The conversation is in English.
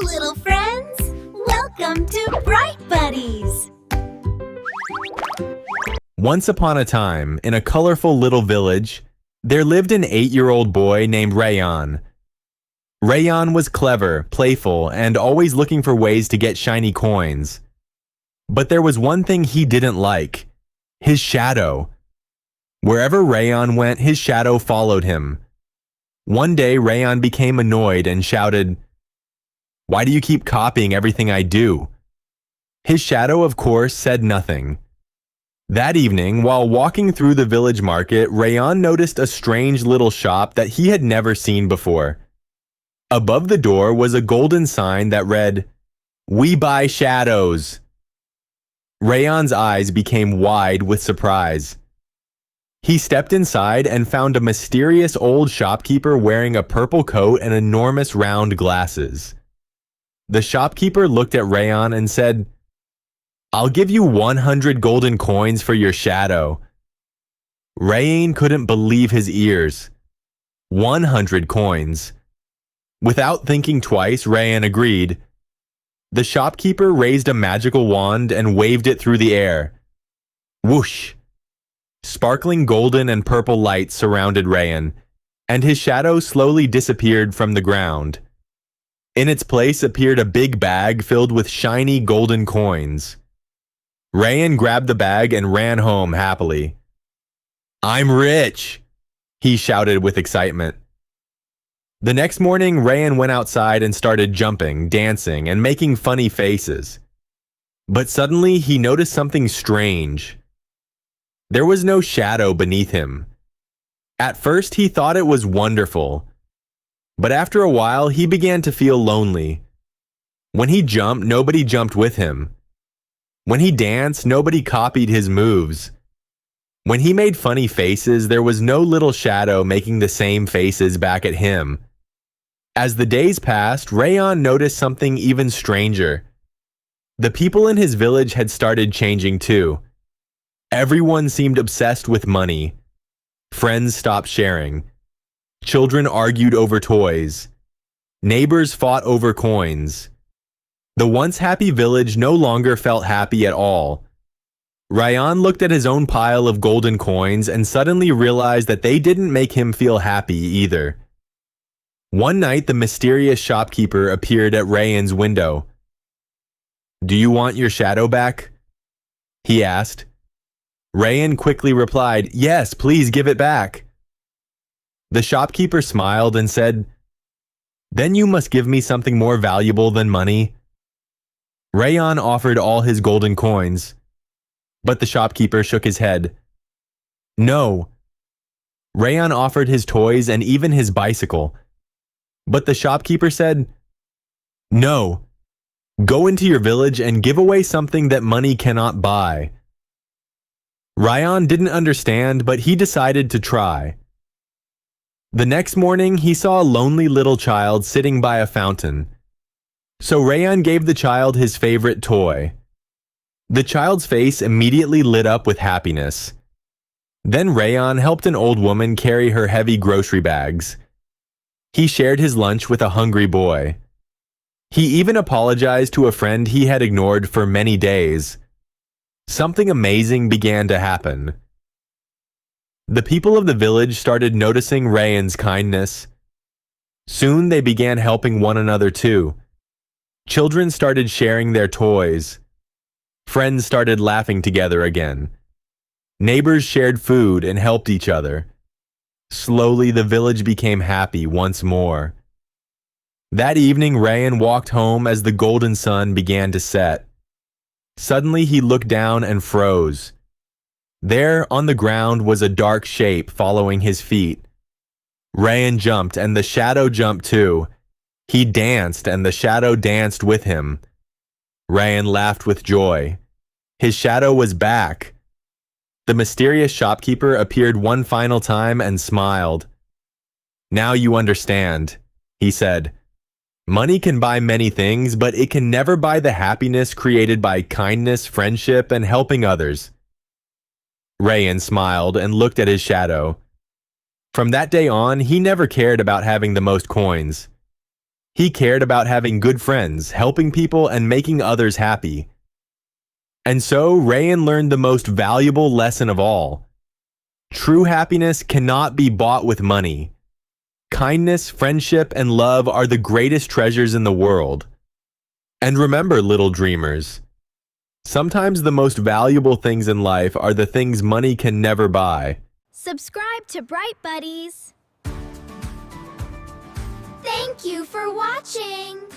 little friends! Welcome to Bright Buddies! Once upon a time, in a colorful little village, there lived an 8-year-old boy named Rayan. Rayan was clever, playful, and always looking for ways to get shiny coins. But there was one thing he didn't like: his shadow. Wherever Rayan went, his shadow followed him. One day, Rayan became annoyed and shouted, "Why do you keep copying everything I do?" His shadow, of course, said nothing. That evening, while walking through the village market, Rayan noticed a strange little shop that he had never seen before. Above the door was a golden sign that read, "We buy shadows." Rayan's eyes became wide with surprise. He stepped inside and found a mysterious old shopkeeper wearing a purple coat and enormous round glasses. The shopkeeper looked at Rayan and said, "I'll give you 100 golden coins for your shadow." Rayan couldn't believe his ears. 100 coins. Without thinking twice, Rayan agreed. The shopkeeper raised a magical wand and waved it through the air. Whoosh! Sparkling golden and purple lights surrounded Rayan, and his shadow slowly disappeared from the ground. In its place appeared a big bag filled with shiny golden coins. Rayan grabbed the bag and ran home happily. "I'm rich!" he shouted with excitement. The next morning, Rayan went outside and started jumping, dancing, and making funny faces. But suddenly, he noticed something strange. There was no shadow beneath him. At first, he thought it was wonderful. But after a while, he began to feel lonely. When he jumped, nobody jumped with him. When he danced, nobody copied his moves. When he made funny faces, there was no little shadow making the same faces back at him. As the days passed, Rayan noticed something even stranger. The people in his village had started changing too. Everyone seemed obsessed with money. Friends stopped sharing. Children argued over toys. Neighbors fought over coins. The once happy village no longer felt happy at all. Rayan looked at his own pile of golden coins and suddenly realized that they didn't make him feel happy either. One night, the mysterious shopkeeper appeared at Rayan's window. "Do you want your shadow back?" he asked. Rayan quickly replied, "Yes, please give it back." The shopkeeper smiled and said, "Then you must give me something more valuable than money." Rayan offered all his golden coins, but the shopkeeper shook his head. "No." Rayan offered his toys and even his bicycle, but the shopkeeper said, "No. Go into your village and give away something that money cannot buy." Rayan didn't understand, but he decided to try. The next morning, he saw a lonely little child sitting by a fountain. So Rayan gave the child his favorite toy. The child's face immediately lit up with happiness. Then Rayan helped an old woman carry her heavy grocery bags. He shared his lunch with a hungry boy. He even apologized to a friend he had ignored for many days. Something amazing began to happen. The people of the village started noticing Rayan's kindness. Soon they began helping one another too. Children started sharing their toys. Friends started laughing together again. Neighbors shared food and helped each other. Slowly, the village became happy once more. That evening, Rayan walked home as the golden sun began to set. Suddenly, he looked down and froze. There, on the ground, was a dark shape following his feet. Rayan jumped, and the shadow jumped too. He danced, and the shadow danced with him. Rayan laughed with joy. His shadow was back. The mysterious shopkeeper appeared one final time and smiled. "Now you understand," he said. "Money can buy many things, but it can never buy the happiness created by kindness, friendship, and helping others." Rayan smiled and looked at his shadow. From that day on, he never cared about having the most coins. He cared about having good friends, helping people, and making others happy. And so, Rayan learned the most valuable lesson of all. True happiness cannot be bought with money. Kindness, friendship, and love are the greatest treasures in the world. And remember, little dreamers, sometimes the most valuable things in life are the things money can never buy. Subscribe to Bright Buddies. Thank you for watching.